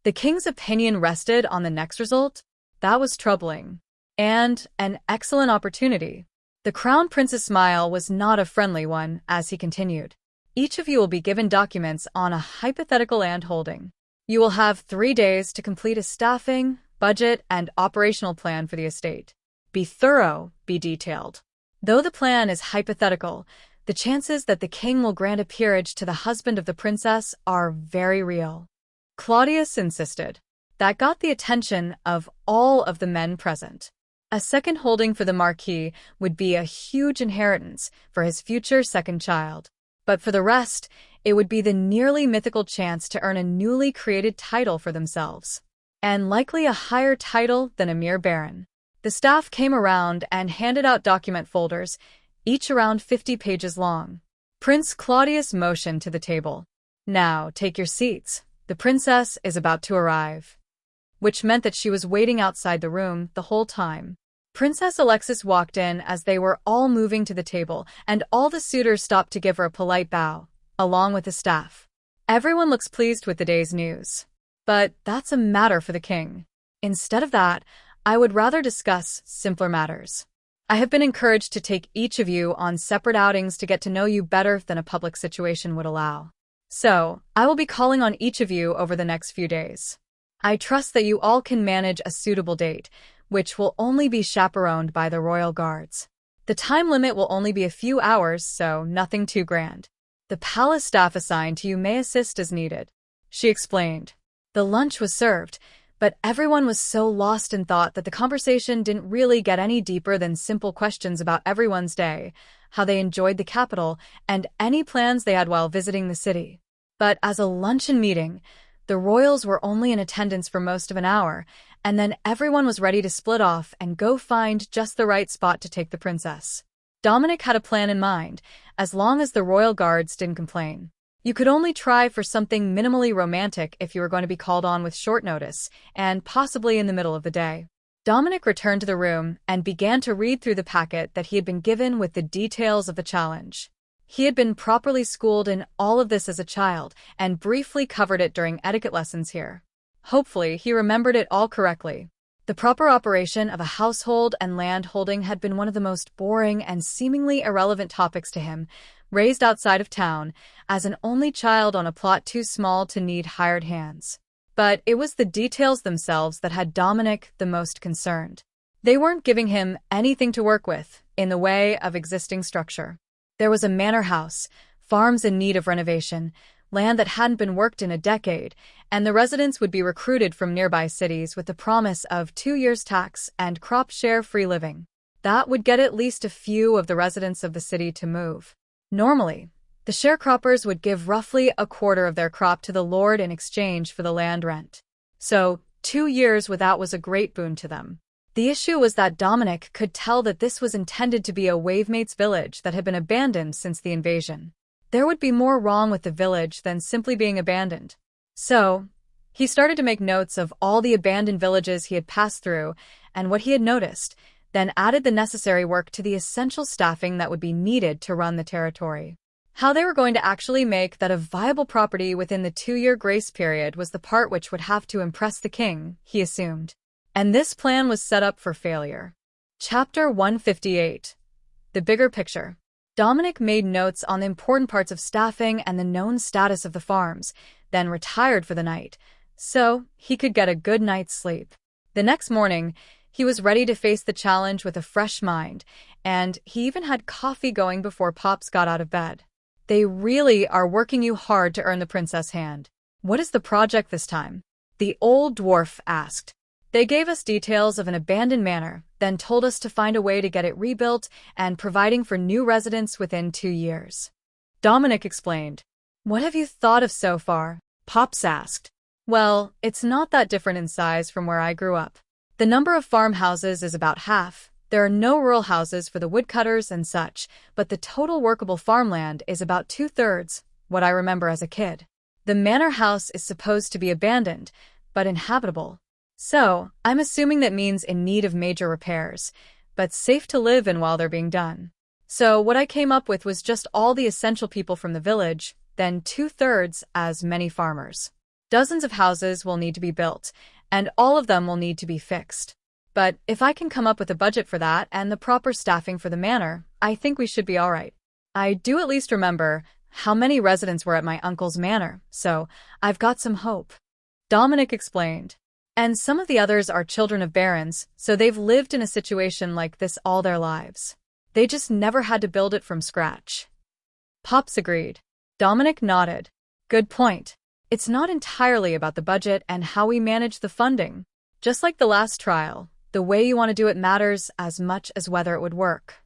The King's opinion rested on the next result? That was troubling. And an excellent opportunity. The Crown Prince's smile was not a friendly one as he continued. Each of you will be given documents on a hypothetical landholding. You will have 3 days to complete a staffing, budget, and operational plan for the estate. Be thorough, be detailed. Though the plan is hypothetical, the chances that the king will grant a peerage to the husband of the princess are very real. Claudius insisted. That got the attention of all of the men present. A second holding for the Marquis would be a huge inheritance for his future second child. But for the rest, it would be the nearly mythical chance to earn a newly created title for themselves. And likely a higher title than a mere baron. The staff came around and handed out document folders, each around 50 pages long. Prince Claudius motioned to the table. Now, take your seats. The princess is about to arrive. Which meant that she was waiting outside the room the whole time. Princess Alexis walked in as they were all moving to the table, and all the suitors stopped to give her a polite bow, along with the staff. Everyone looks pleased with the day's news. But that's a matter for the king. Instead of that, I would rather discuss simpler matters. I have been encouraged to take each of you on separate outings to get to know you better than a public situation would allow. So, I will be calling on each of you over the next few days. I trust that you all can manage a suitable date, which will only be chaperoned by the royal guards. The time limit will only be a few hours, so nothing too grand. The palace staff assigned to you may assist as needed. She explained. The lunch was served, But everyone was so lost in thought that the conversation didn't really get any deeper than simple questions about everyone's day, how they enjoyed the capital, and any plans they had while visiting the city. But as a luncheon meeting, the royals were only in attendance for most of an hour, and then everyone was ready to split off and go find just the right spot to take the princess. Dominic had a plan in mind, as long as the royal guards didn't complain. You could only try for something minimally romantic if you were going to be called on with short notice, and possibly in the middle of the day. Dominic returned to the room and began to read through the packet that he had been given with the details of the challenge. He had been properly schooled in all of this as a child and briefly covered it during etiquette lessons here. Hopefully, he remembered it all correctly. The proper operation of a household and land holding had been one of the most boring and seemingly irrelevant topics to him, raised outside of town, as an only child on a plot too small to need hired hands. But it was the details themselves that had Dominic the most concerned. They weren't giving him anything to work with in the way of existing structure. There was a manor house, farms in need of renovation, land that hadn't been worked in a decade, and the residents would be recruited from nearby cities with the promise of 2 years' tax and crop share free living. That would get at least a few of the residents of the city to move. Normally, the sharecroppers would give roughly a quarter of their crop to the lord in exchange for the land rent. So, 2 years without was a great boon to them. The issue was that Dominic could tell that this was intended to be a wavemates village that had been abandoned since the invasion. There would be more wrong with the village than simply being abandoned. So, he started to make notes of all the abandoned villages he had passed through and what he had noticed, then added the necessary work to the essential staffing that would be needed to run the territory. How they were going to actually make that a viable property within the 2-year grace period was the part which would have to impress the king, he assumed. And this plan was set up for failure. Chapter 158. The Bigger Picture. Dominic made notes on the important parts of staffing and the known status of the farms, then retired for the night, so he could get a good night's sleep. The next morning, he was ready to face the challenge with a fresh mind, and he even had coffee going before Pops got out of bed. They really are working you hard to earn the princess hand. What is the project this time? The old dwarf asked. They gave us details of an abandoned manor, then told us to find a way to get it rebuilt and providing for new residents within 2 years. Dominic explained. What have you thought of so far? Pops asked. Well, it's not that different in size from where I grew up. The number of farmhouses is about half. There are no rural houses for the woodcutters and such, but the total workable farmland is about 2/3, what I remember as a kid. The manor house is supposed to be abandoned, but inhabitable. So, I'm assuming that means in need of major repairs, but safe to live in while they're being done. So what I came up with was just all the essential people from the village, then 2/3 as many farmers. Dozens of houses will need to be built, and all of them will need to be fixed. But if I can come up with a budget for that and the proper staffing for the manor, I think we should be all right. I do at least remember how many residents were at my uncle's manor, so I've got some hope. Dominic explained. And some of the others are children of barons, so they've lived in a situation like this all their lives. They just never had to build it from scratch. Pops agreed. Dominic nodded. Good point. It's not entirely about the budget and how we manage the funding. Just like the last trial, the way you want to do it matters as much as whether it would work.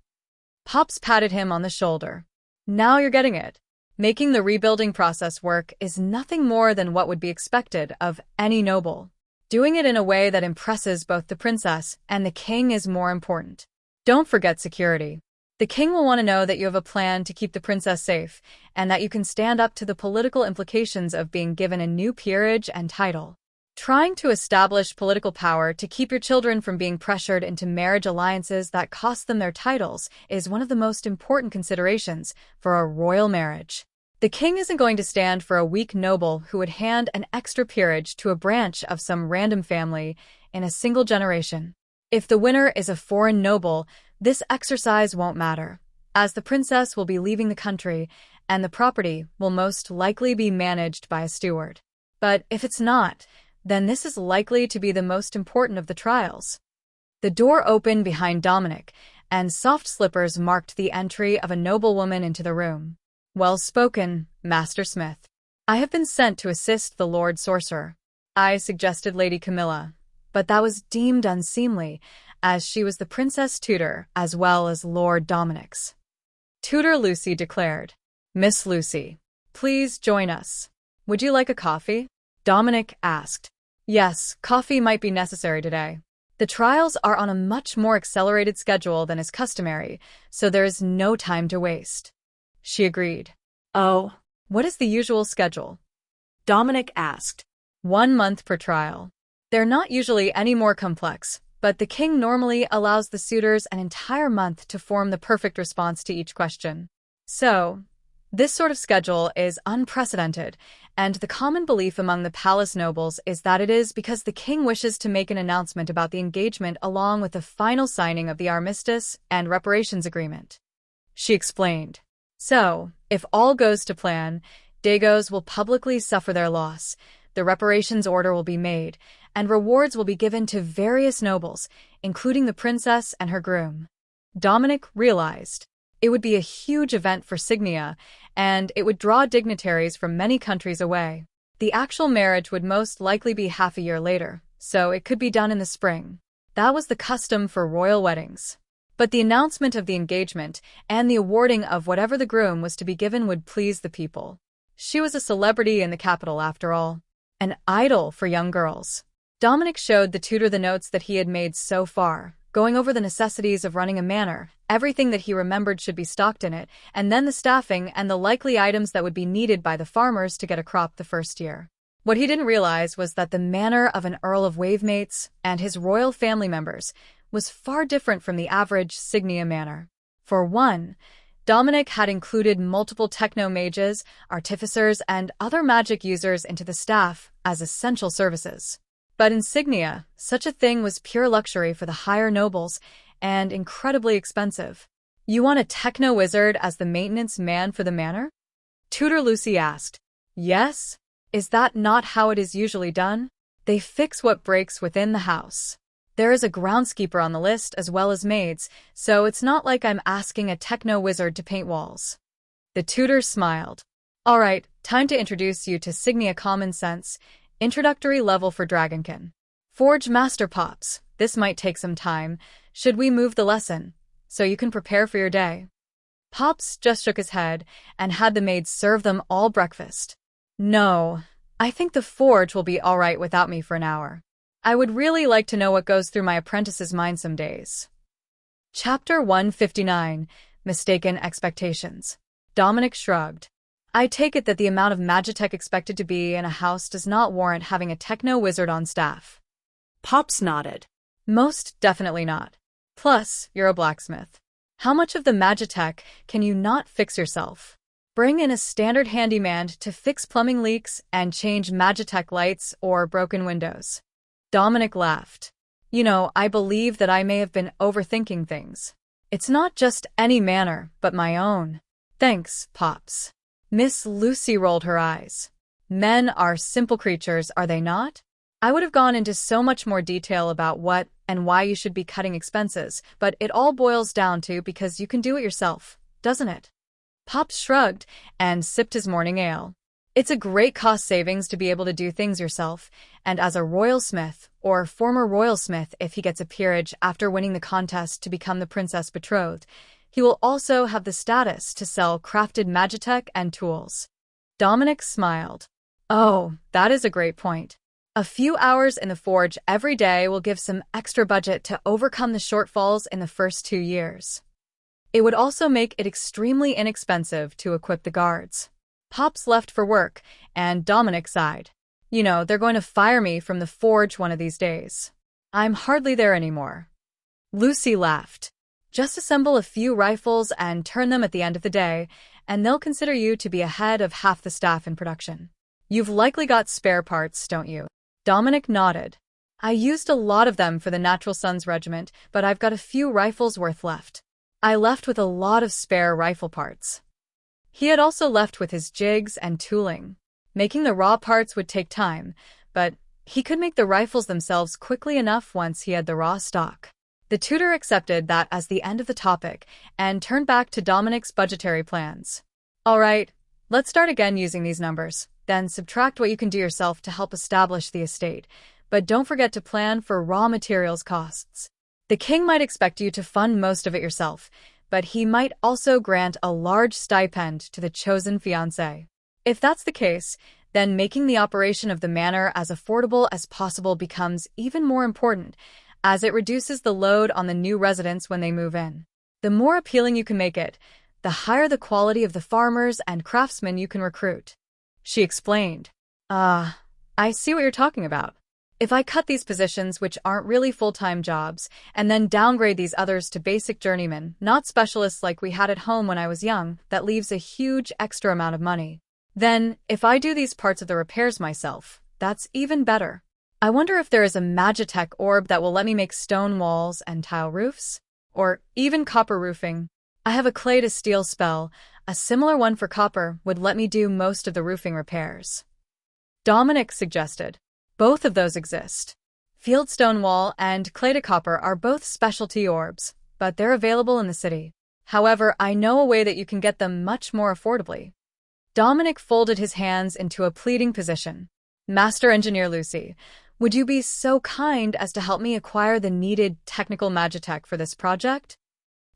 Pops patted him on the shoulder. Now you're getting it. Making the rebuilding process work is nothing more than what would be expected of any noble. Doing it in a way that impresses both the princess and the king is more important. Don't forget security. The king will want to know that you have a plan to keep the princess safe, and that you can stand up to the political implications of being given a new peerage and title. Trying to establish political power to keep your children from being pressured into marriage alliances that cost them their titles is one of the most important considerations for a royal marriage. The king isn't going to stand for a weak noble who would hand an extra peerage to a branch of some random family in a single generation. If the winner is a foreign noble, this exercise won't matter, as the princess will be leaving the country and the property will most likely be managed by a steward. But if it's not, then this is likely to be the most important of the trials. The door opened behind Dominic, and soft slippers marked the entry of a noblewoman into the room. Well spoken, Master Smith. I have been sent to assist the Lord Sorcerer. I suggested Lady Camilla, but that was deemed unseemly, as she was the princess tutor as well as Lord Dominic's. Tutor Lucy declared, "Miss Lucy, please join us. Would you like a coffee?" Dominic asked. Yes, coffee might be necessary today. The trials are on a much more accelerated schedule than is customary, so there is no time to waste. She agreed. Oh, What is the usual schedule? Dominic asked. 1 month per trial. They're not usually any more complex, but the king normally allows the suitors an entire month to form the perfect response to each question. So, this sort of schedule is unprecedented, and the common belief among the palace nobles is that it is because the king wishes to make an announcement about the engagement along with the final signing of the armistice and reparations agreement. She explained. So, if all goes to plan, Dagos will publicly suffer their loss, the reparations order will be made, and rewards will be given to various nobles, including the princess and her groom. Dominic realized. It would be a huge event for Signia, and it would draw dignitaries from many countries away. The actual marriage would most likely be half a year later, so it could be done in the spring. That was the custom for royal weddings. But the announcement of the engagement and the awarding of whatever the groom was to be given would please the people. She was a celebrity in the capital after all, an idol for young girls. Dominic showed the tutor the notes that he had made so far, going over the necessities of running a manor, everything that he remembered should be stocked in it, and then the staffing and the likely items that would be needed by the farmers to get a crop the first year. What he didn't realize was that the manor of an Earl of Wavemates and his royal family members was far different from the average Signia manor. For one, Dominic had included multiple techno-mages, artificers, and other magic users into the staff as essential services. But in Signia, such a thing was pure luxury for the higher nobles and incredibly expensive. You want a techno-wizard as the maintenance man for the manor? Tutor Lucy asked. Yes? Is that not how it is usually done? They fix what breaks within the house. There is a groundskeeper on the list as well as maids, so it's not like I'm asking a techno-wizard to paint walls. The tutor smiled. All right, time to introduce you to Signia Common Sense, Introductory level for Dragonkin. Forge Master Pops, this might take some time. Should we move the lesson, so you can prepare for your day? Pops just shook his head and had the maids serve them all breakfast. No, I think the forge will be all right without me for an hour. I would really like to know what goes through my apprentice's mind some days. Chapter 159, Mistaken Expectations. Dominic shrugged. I take it that the amount of magitech expected to be in a house does not warrant having a techno-wizard on staff. Pops nodded. Most definitely not. Plus, you're a blacksmith. How much of the magitech can you not fix yourself? Bring in a standard handyman to fix plumbing leaks and change magitech lights or broken windows. Dominic laughed. You know, I believe that I may have been overthinking things. It's not just any manor, but my own. Thanks, Pops. Miss Lucy rolled her eyes. Men are simple creatures, are they not? I would have gone into so much more detail about what and why you should be cutting expenses, but it all boils down to because you can do it yourself, doesn't it? Pops shrugged and sipped his morning ale. It's a great cost savings to be able to do things yourself, and as a royal smith, or former royal smith if he gets a peerage after winning the contest to become the princess betrothed, he will also have the status to sell crafted magitech and tools. Dominic smiled. Oh, that is a great point. A few hours in the forge every day will give some extra budget to overcome the shortfalls in the first 2 years. It would also make it extremely inexpensive to equip the guards. Pops left for work, and Dominic sighed. You know, they're going to fire me from the forge one of these days. I'm hardly there anymore. Lucy laughed. Just assemble a few rifles and turn them at the end of the day, and they'll consider you to be ahead of half the staff in production. You've likely got spare parts, don't you? Dominic nodded. I used a lot of them for the Natural Sons Regiment, but I've got a few rifles worth left. I left with a lot of spare rifle parts. He had also left with his jigs and tooling. Making the raw parts would take time, but he could make the rifles themselves quickly enough once he had the raw stock. The tutor accepted that as the end of the topic and turned back to Dominic's budgetary plans. All right, let's start again using these numbers. then subtract what you can do yourself to help establish the estate. But don't forget to plan for raw materials costs. The king might expect you to fund most of it yourself, but he might also grant a large stipend to the chosen fiancé. If that's the case, then making the operation of the manor as affordable as possible becomes even more important, as it reduces the load on the new residents when they move in. The more appealing you can make it, the higher the quality of the farmers and craftsmen you can recruit. She explained. I see what you're talking about. If I cut these positions, which aren't really full-time jobs, and then downgrade these others to basic journeymen, not specialists like we had at home when I was young, that leaves a huge extra amount of money. Then, if I do these parts of the repairs myself, that's even better. I wonder if there is a Magitech orb that will let me make stone walls and tile roofs? Or even copper roofing. I have a clay to steel spell. A similar one for copper would let me do most of the roofing repairs. Dominic suggested. Both of those exist. Fieldstone wall and clay to copper are both specialty orbs, but they're available in the city. However, I know a way that you can get them much more affordably. Dominic folded his hands into a pleading position. Master Engineer Lucy, would you be so kind as to help me acquire the needed technical magitech for this project?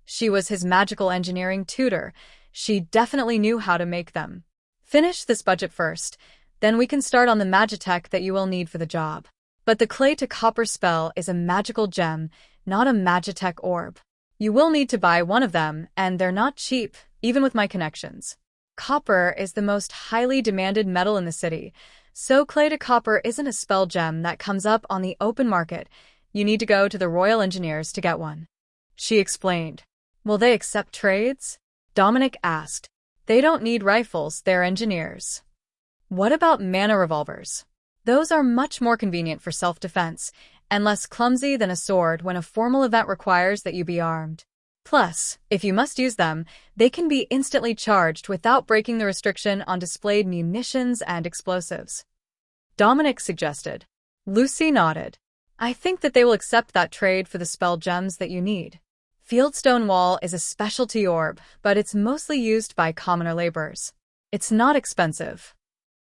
She was his magical engineering tutor. She definitely knew how to make them. Finish this budget first. Then we can start on the magitech that you will need for the job. But the clay to copper spell is a magical gem, not a magitech orb. You will need to buy one of them, and they're not cheap, even with my connections. Copper is the most highly demanded metal in the city, so clay to copper isn't a spell gem that comes up on the open market. You need to go to the Royal Engineers to get one. She explained. Will they accept trades? Dominic asked. They don't need rifles, they're engineers. What about mana revolvers? Those are much more convenient for self-defense, and less clumsy than a sword when a formal event requires that you be armed. Plus, if you must use them, they can be instantly charged without breaking the restriction on displayed munitions and explosives. Dominic suggested. Lucy nodded. I think that they will accept that trade for the spell gems that you need. Fieldstone wall is a specialty orb, but it's mostly used by commoner laborers. It's not expensive.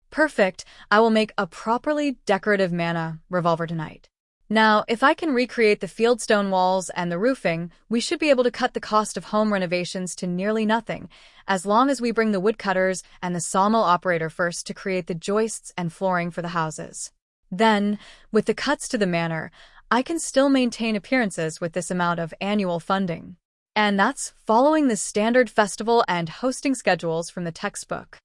Perfect, I will make a properly decorative mana revolver tonight. Now, if I can recreate the fieldstone walls and the roofing, we should be able to cut the cost of home renovations to nearly nothing, as long as we bring the woodcutters and the sawmill operator first to create the joists and flooring for the houses. Then, with the cuts to the manor, I can still maintain appearances with this amount of annual funding. And that's following the standard festival and hosting schedules from the textbook.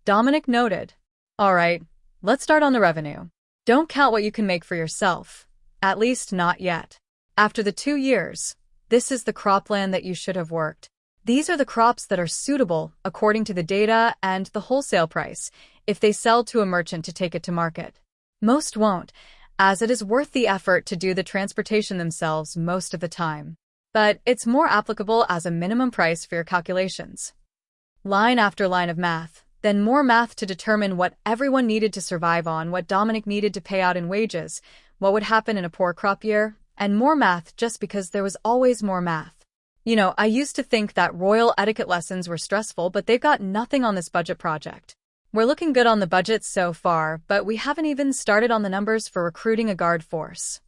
Dominic noted. All right, let's start on the revenue. Don't count what you can make for yourself. At least not yet. After the 2 years, this is the cropland that you should have worked. These are the crops that are suitable according to the data and the wholesale price if they sell to a merchant to take it to market. Most won't, as it is worth the effort to do the transportation themselves most of the time. But it's more applicable as a minimum price for your calculations. Line after line of math. Then more math to determine what everyone needed to survive on, what Dominic needed to pay out in wages, what would happen in a poor crop year, and more math just because there was always more math. You know, I used to think that royal etiquette lessons were stressful, but they've got nothing on this budget project. We're looking good on the budget so far, but we haven't even started on the numbers for recruiting a guard force.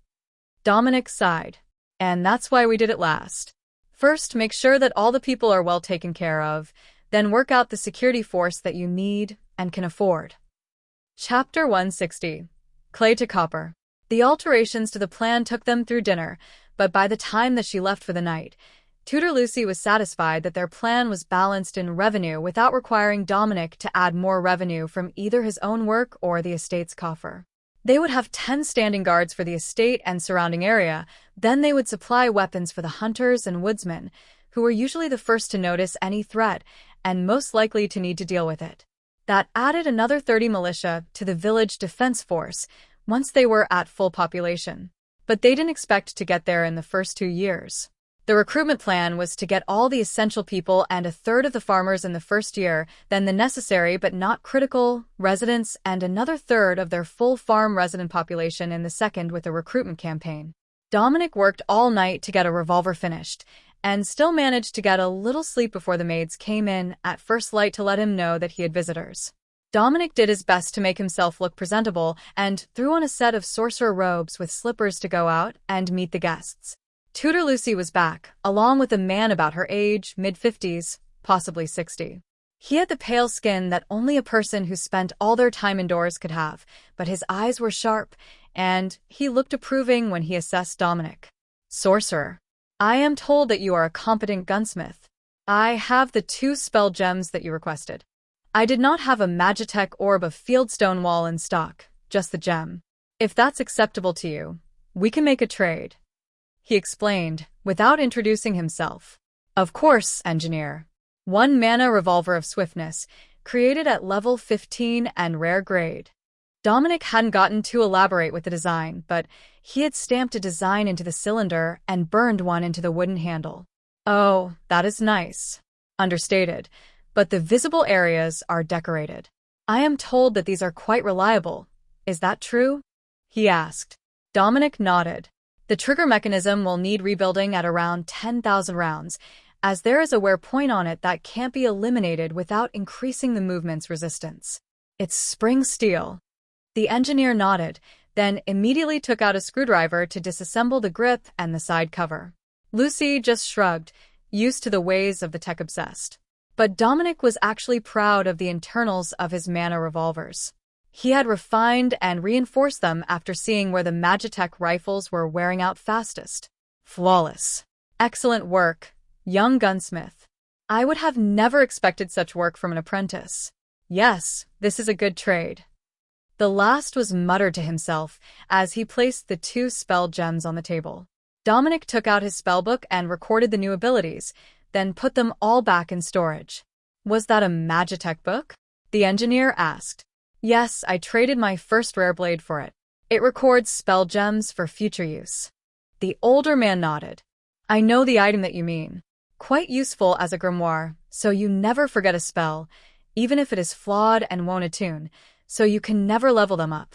Dominic sighed. And that's why we did it last. First, make sure that all the people are well taken care of, then work out the security force that you need and can afford. Chapter 160. Clay to Copper. The alterations to the plan took them through dinner, but by the time that she left for the night, Tutor Lucy was satisfied that their plan was balanced in revenue without requiring Dominic to add more revenue from either his own work or the estate's coffer. They would have 10 standing guards for the estate and surrounding area, then they would supply weapons for the hunters and woodsmen, who were usually the first to notice any threat and most likely to need to deal with it. That added another 30 militia to the village defense force once they were at full population. But they didn't expect to get there in the first 2 years. The recruitment plan was to get all the essential people and a third of the farmers in the first year, then the necessary but not critical residents and another third of their full farm resident population in the second with a recruitment campaign. Dominic worked all night to get a revolver finished, and still managed to get a little sleep before the maids came in at first light to let him know that he had visitors. Dominic did his best to make himself look presentable and threw on a set of sorcerer robes with slippers to go out and meet the guests. Tutor Lucy was back, along with a man about her age, mid-50s, possibly 60. He had the pale skin that only a person who spent all their time indoors could have, but his eyes were sharp, and he looked approving when he assessed Dominic. Sorcerer, I am told that you are a competent gunsmith. I have the 2 spell gems that you requested. I did not have a Magitech orb of Fieldstone Wall in stock, just the gem. If that's acceptable to you, we can make a trade. He explained, without introducing himself. Of course, engineer. 1 mana revolver of swiftness, created at level 15 and rare grade. Dominic hadn't gotten too elaborate with the design, but he had stamped a design into the cylinder and burned one into the wooden handle. Oh, that is nice. Understated, but the visible areas are decorated. I am told that these are quite reliable. Is that true? He asked. Dominic nodded. The trigger mechanism will need rebuilding at around 10,000 rounds, as there is a wear point on it that can't be eliminated without increasing the movement's resistance. It's spring steel. The engineer nodded, then immediately took out a screwdriver to disassemble the grip and the side cover. Lucy just shrugged, used to the ways of the tech-obsessed. But Dominic was actually proud of the internals of his mana revolvers. He had refined and reinforced them after seeing where the Magitech rifles were wearing out fastest. Flawless. Excellent work, young gunsmith. I would have never expected such work from an apprentice. Yes, this is a good trade. The last was muttered to himself as he placed the 2 spell gems on the table. Dominic took out his spellbook and recorded the new abilities, then put them all back in storage. Was that a Magitech book? The engineer asked. Yes, I traded my first rare blade for it. It records spell gems for future use. The older man nodded. I know the item that you mean. Quite useful as a grimoire, so you never forget a spell, even if it is flawed and won't attune, so you can never level them up.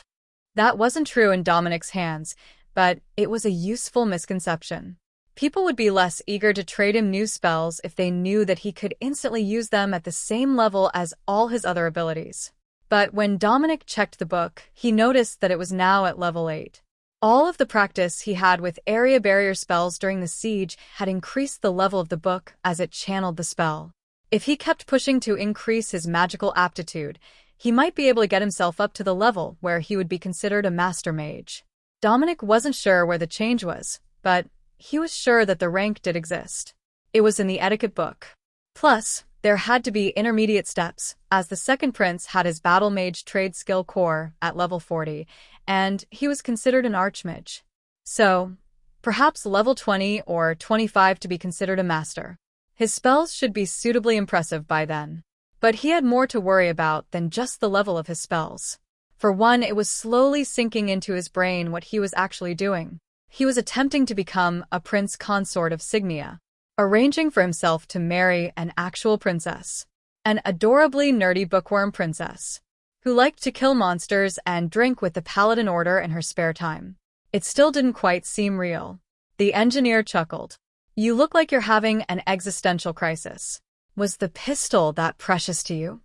That wasn't true in Dominic's hands, but it was a useful misconception. People would be less eager to trade him new spells if they knew that he could instantly use them at the same level as all his other abilities. But when Dominic checked the book, he noticed that it was now at level 8. All of the practice he had with area barrier spells during the siege had increased the level of the book as it channeled the spell. If he kept pushing to increase his magical aptitude, he might be able to get himself up to the level where he would be considered a master mage. Dominic wasn't sure where the change was, but he was sure that the rank did exist. It was in the etiquette book. Plus, there had to be intermediate steps, as the second prince had his battle mage trade skill core at level 40, and he was considered an archmage. So, perhaps level 20 or 25 to be considered a master. His spells should be suitably impressive by then. But he had more to worry about than just the level of his spells. For one, it was slowly sinking into his brain what he was actually doing. He was attempting to become a prince consort of Signia, arranging for himself to marry an actual princess, an adorably nerdy bookworm princess, who liked to kill monsters and drink with the Paladin Order in her spare time. It still didn't quite seem real. The engineer chuckled. You look like you're having an existential crisis. Was the pistol that precious to you?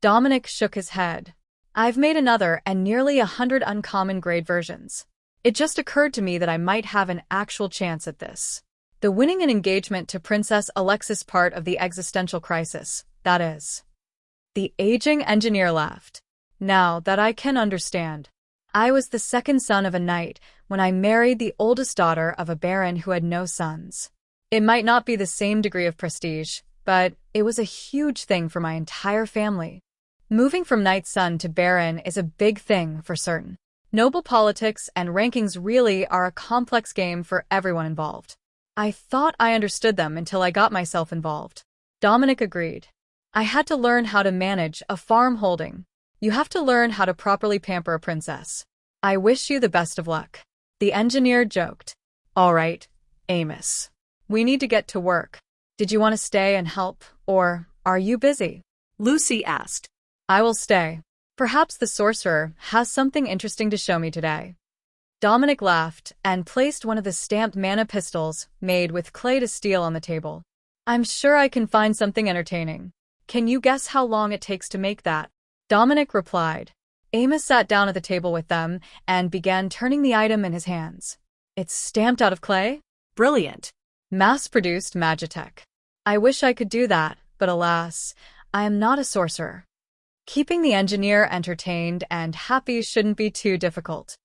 Dominic shook his head. I've made another and nearly 100 uncommon grade versions. It just occurred to me that I might have an actual chance at this. The winning an engagement to Princess Alexis part of the existential crisis, that is. The aging engineer laughed. Now that I can understand. I was the second son of a knight when I married the oldest daughter of a baron who had no sons. It might not be the same degree of prestige, but it was a huge thing for my entire family. Moving from knight's son to baron is a big thing for certain. Noble politics and rankings really are a complex game for everyone involved. I thought I understood them until I got myself involved. Dominic agreed. I had to learn how to manage a farm holding. You have to learn how to properly pamper a princess. I wish you the best of luck. The engineer joked. All right, Amos. We need to get to work. Did you want to stay and help, or are you busy? Lucy asked. I will stay. Perhaps the sorcerer has something interesting to show me today. Dominic laughed and placed one of the stamped mana pistols made with clay to steel on the table. I'm sure I can find something entertaining. Can you guess how long it takes to make that? Dominic replied. Amos sat down at the table with them and began turning the item in his hands. It's stamped out of clay? Brilliant. Mass-produced Magitech. I wish I could do that, but alas, I am not a sorcerer. Keeping the engineer entertained and happy shouldn't be too difficult.